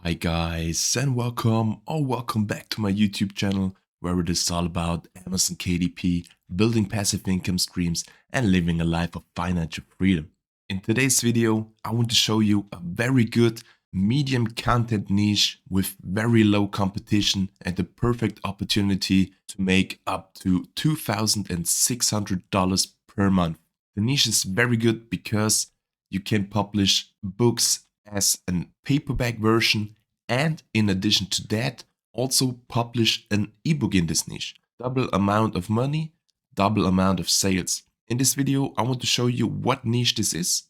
Hi guys and welcome back to my YouTube channel where it is all about Amazon KDP, building passive income streams and living a life of financial freedom. In today's video, I want to show you a very good medium content niche with very low competition and the perfect opportunity to make up to $2,600 per month. The niche is very good because you can publish books as a paperback version, and in addition to that, also publish an ebook in this niche. Double amount of money, double amount of sales. In this video, I want to show you what niche this is,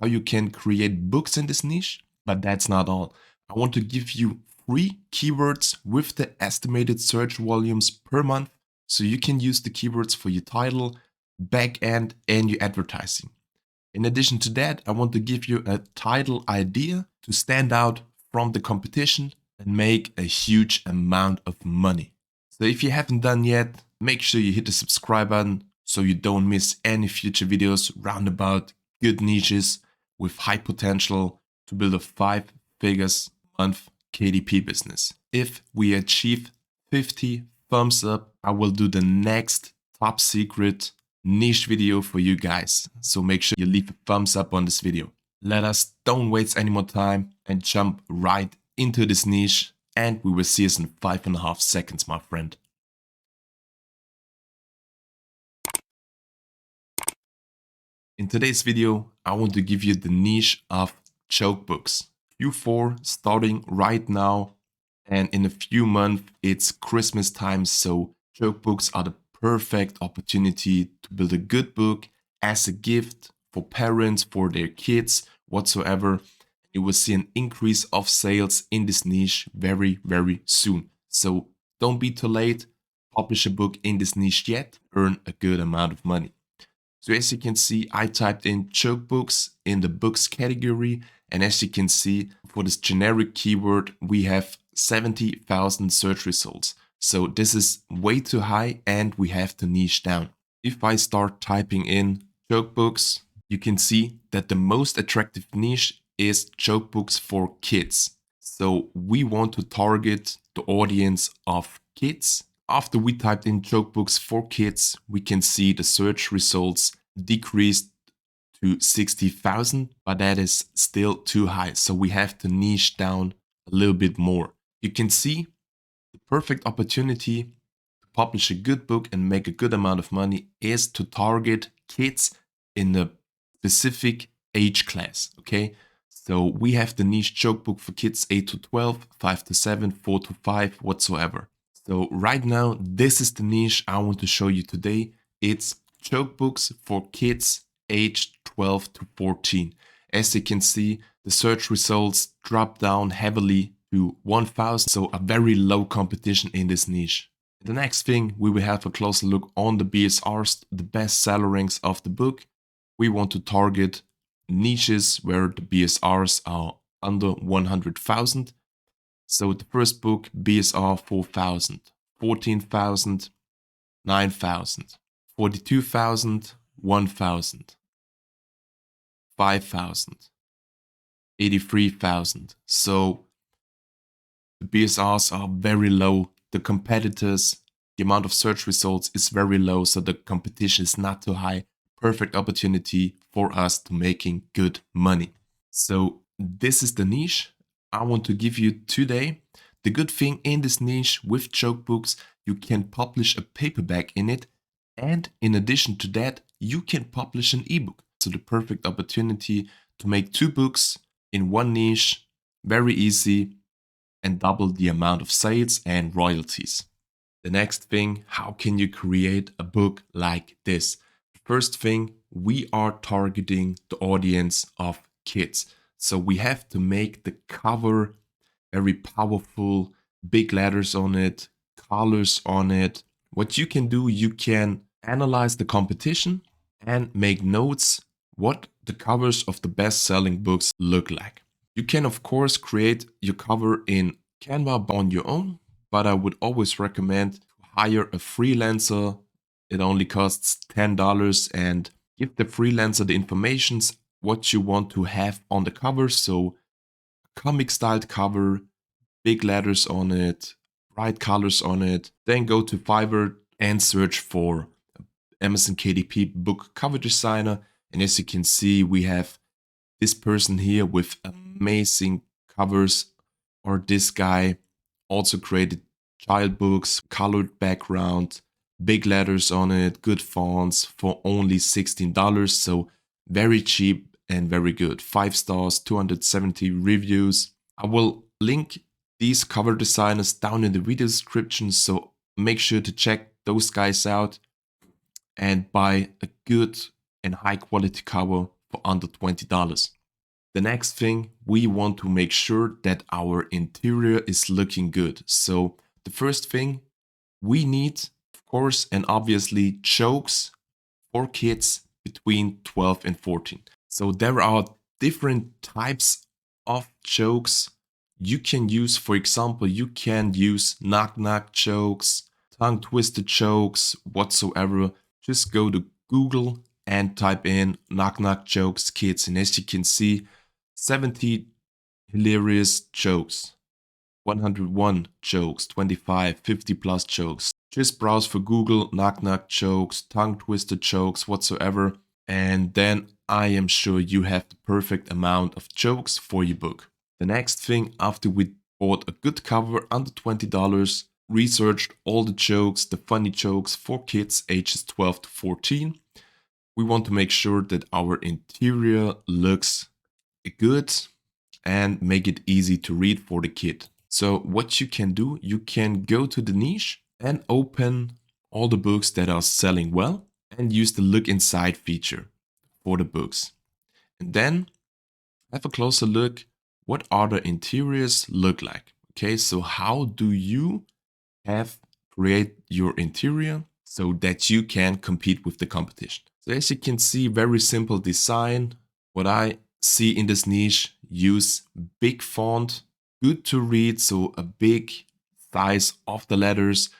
how you can create books in this niche, but that's not all. I want to give you 3 keywords with the estimated search volumes per month, so you can use the keywords for your title, backend, and your advertising. In addition to that, I want to give you a title idea to stand out from the competition and make a huge amount of money. So if you haven't done yet, make sure you hit the subscribe button so you don't miss any future videos round about good niches with high potential to build a 5 figures month KDP business. If we achieve 50 thumbs up, I will do the next top secret niche video for you guys. So make sure you leave a thumbs up on this video. Let us don't waste any more time and jump right into this niche, and we will see us in 5.5 seconds, my friend. In today's video, I want to give you the niche of joke books. Q4 starting right now, and in a few months it's Christmas time, so joke books are the perfect opportunity to build a good book as a gift for parents, for their kids, whatsoever. You will see an increase of sales in this niche very, very soon. So don't be too late. Publish a book in this niche yet. Earn a good amount of money. So as you can see, I typed in joke books in the books category. And as you can see, for this generic keyword, we have 70,000 search results. So this is way too high and we have to niche down. If I start typing in joke books, you can see that the most attractive niche is joke books for kids. So we want to target the audience of kids. After we typed in joke books for kids, we can see the search results decreased to 60,000, but that is still too high. So we have to niche down a little bit more. You can see the perfect opportunity to publish a good book and make a good amount of money is to target kids in a specific age class, okay? So we have the niche joke book for kids 8 to 12, 5 to 7, 4 to 5, whatsoever. So right now, this is the niche I want to show you today. It's joke books for kids aged 12 to 14. As you can see, the search results drop down heavily to 1,000, so a very low competition in this niche. The next thing, we will have a closer look on the BSRs, the bestseller ranks of the book. We want to target niches where the BSRs are under 100,000. So the first book, BSR 4,000, 14,000, 9,000, 42,000, 1,000, 5,000, 83,000. So the BSRs are very low. The competitors, the amount of search results is very low, so the competition is not too high. Perfect opportunity for us to making good money. So this is the niche I want to give you today. The good thing in this niche with joke books, you can publish a paperback in it, and in addition to that, you can publish an ebook. So the perfect opportunity to make 2 books in one niche, very easy, and double the amount of sales and royalties. The next thing, how can you create a book like this? First thing, we are targeting the audience of kids. So we have to make the cover very powerful, big letters on it, colors on it. What you can do, you can analyze the competition and make notes what the covers of the best-selling books look like. You can, of course, create your cover in Canva on your own, but I would always recommend to hire a freelancer. It only costs $10 and give the freelancer the informations what you want to have on the cover. So comic styled cover, big letters on it, bright colors on it. Then go to Fiverr and search for Amazon KDP book cover designer. And as you can see, we have this person here with amazing covers, or this guy also created child books, colored background, big letters on it, good fonts for only $16. So very cheap and very good. 5 stars, 270 reviews. I will link these cover designers down in the video description, so make sure to check those guys out and buy a good and high quality cover for under $20. The next thing, we want to make sure that our interior is looking good. So the first thing we need, of course, and obviously, jokes for kids between 12 and 14. So there are different types of jokes you can use. For example, you can use knock-knock jokes, tongue-twisted jokes, whatsoever. Just go to Google and type in knock-knock jokes kids. And as you can see, 70 hilarious jokes, 101 jokes, 25, 50 plus jokes. Just browse for Google knock-knock jokes, tongue-twisted jokes, whatsoever. And then I am sure you have the perfect amount of jokes for your book. The next thing, after we bought a good cover under $20, researched all the jokes, the funny jokes for kids ages 12 to 14, we want to make sure that our interior looks good and make it easy to read for the kid. So what you can do, you can go to the niche and open all the books that are selling well and use the look inside feature for the books. And then have a closer look, what other interiors look like. Okay, so how do you create your interior so that you can compete with the competition? So as you can see, very simple design. What I see in this niche, use big font, good to read, so a big size of the letters.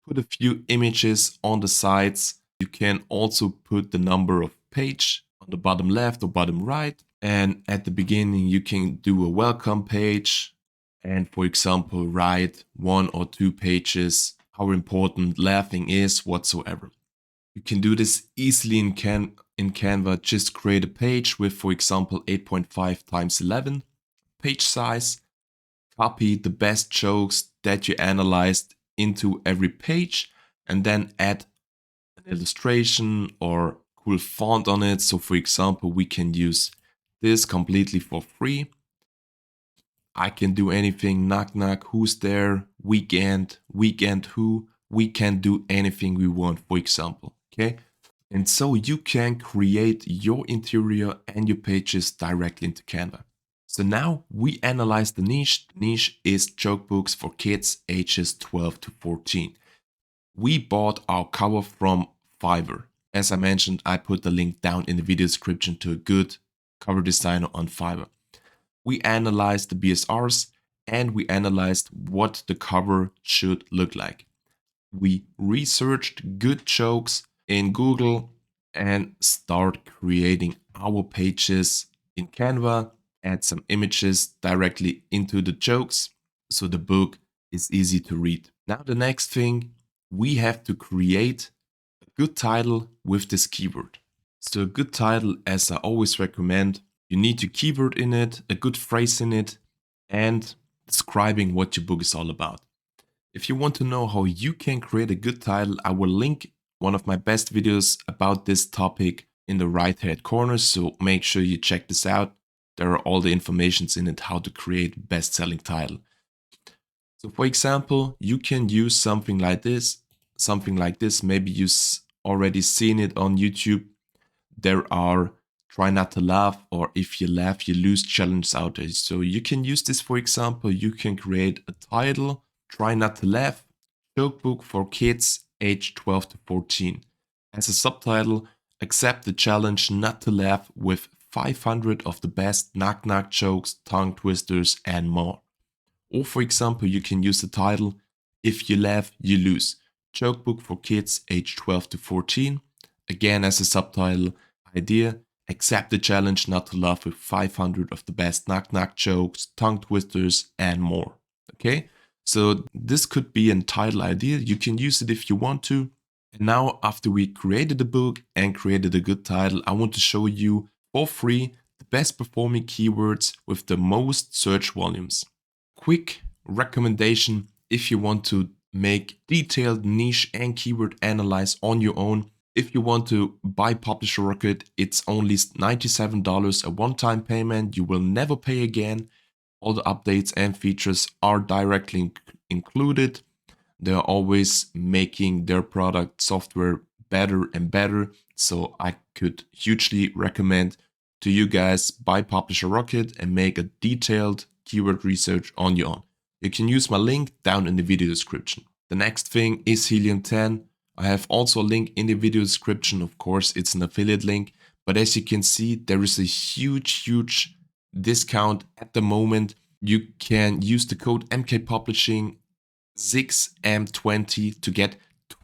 Put a few images on the sides. You can also put the number of page on the bottom left or bottom right. And at the beginning, you can do a welcome page. And for example, write 1 or 2 pages, how important laughing is, whatsoever. You can do this easily in Canva. Just create a page with, for example, 8.5 times 11 page size. Copy the best jokes that you analyzed into every page, and then add an illustration or cool font on it. So for example, we can use this completely for free. I can do anything, knock knock, who's there, weekend who. We can do anything we want, for example, okay? And so you can create your interior and your pages directly into Canva. So now we analyze the niche. The niche is joke books for kids ages 12 to 14. We bought our cover from Fiverr. As I mentioned, I put the link down in the video description to a good cover designer on Fiverr. We analyzed the BSRs and we analyzed what the cover should look like. We researched good jokes in Google and start creating our pages in Canva, add some images directly into the jokes so the book is easy to read. Now the next thing, we have to create a good title with this keyword. So a good title, as I always recommend, you need a keyword in it, a good phrase in it, and describing what your book is all about. If you want to know how you can create a good title, I will link one of my best videos about this topic in the right hand corner, so make sure you check this out. There are all the informations in it how to create best-selling title. So for example, you can use something like this. Maybe you've already seen it on YouTube. There are try not to laugh, or if you laugh, you lose challenges out there. So you can use this, for example, you can create a title, try not to laugh, joke book for kids aged 12 to 14. As a subtitle, accept the challenge not to laugh with 500 of the best knock-knock jokes, tongue twisters, and more. Or for example, you can use the title, if you laugh, you lose, joke book for kids aged 12 to 14. Again, as a subtitle, idea, Accept the challenge not to laugh with 500 of the best knock-knock jokes, tongue twisters, and more. Okay, so this could be a title idea. You can use it if you want to. And now, after we created the book and created a good title, I want to show you for free the best performing keywords with the most search volumes. Quick recommendation if you want to make detailed niche and keyword analyze on your own. If you want to buy PublisherRocket, it's only $97, a one-time payment. You will never pay again. All the updates and features are directly included. They're always making their product software better and better. So I could hugely recommend to you guys buy PublisherRocket and make a detailed keyword research on your own. You can use my link down in the video description. The next thing is Helium 10. I have also a link in the video description. Of course, it's an affiliate link, but as you can see, there is a huge discount at the moment. You can use the code MKPublishing 6M20 to get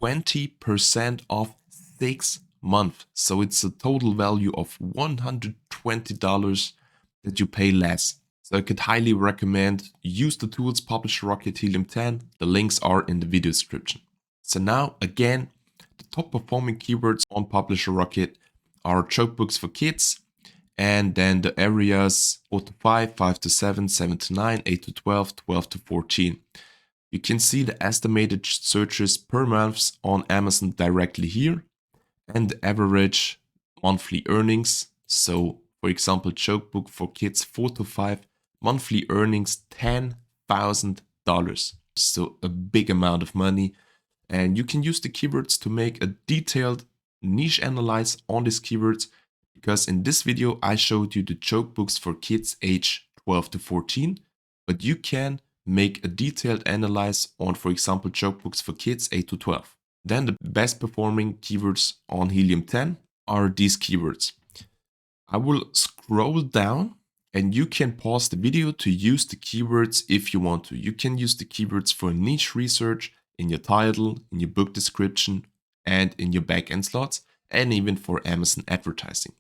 20% off 6 months. So it's a total value of $120 that you pay less. So I could highly recommend use the tools PublisherRocket Helium 10. The links are in the video description. So now again, the top performing keywords on PublisherRocket are joke books for kids, and then the areas 4 to 5, 5 to 7, 7 to 9, 8 to 12, 12 to 14. You can see the estimated searches per month on Amazon directly here and the average monthly earnings. So for example, joke book for kids 4 to 5, monthly earnings $10,000. So a big amount of money. And you can use the keywords to make a detailed niche analyze on these keywords, because in this video I showed you the joke books for kids age 12 to 14, but you can make a detailed analyze on, for example, joke books for kids 8 to 12. Then the best performing keywords on Helium 10 are these keywords. I will scroll down and you can pause the video to use the keywords if you want to. You can use the keywords for niche research in your title, in your book description, and in your backend slots, and even for Amazon advertising.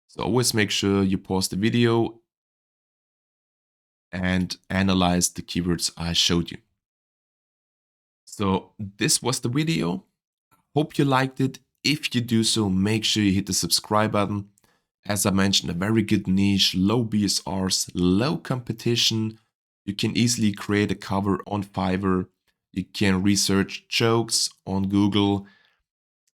So always make sure you pause the video and analyze the keywords I showed you. So this was the video. Hope you liked it. If you do so, make sure you hit the subscribe button. As I mentioned, a very good niche, low BSRs, low competition. You can easily create a cover on Fiverr. You can research jokes on Google.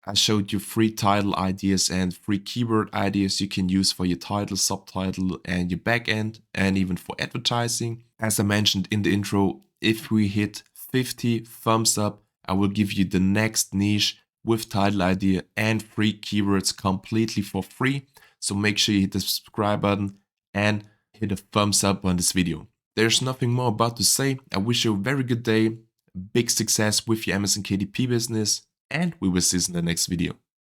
I showed you free title ideas and free keyword ideas you can use for your title, subtitle, and your backend, and even for advertising. As I mentioned in the intro, if we hit 50 thumbs up, I will give you the next niche with title idea and free keywords completely for free. So make sure you hit the subscribe button and hit a thumbs up on this video. There's nothing more about to say. I wish you a very good day, big success with your Amazon KDP business, and we will see you in the next video.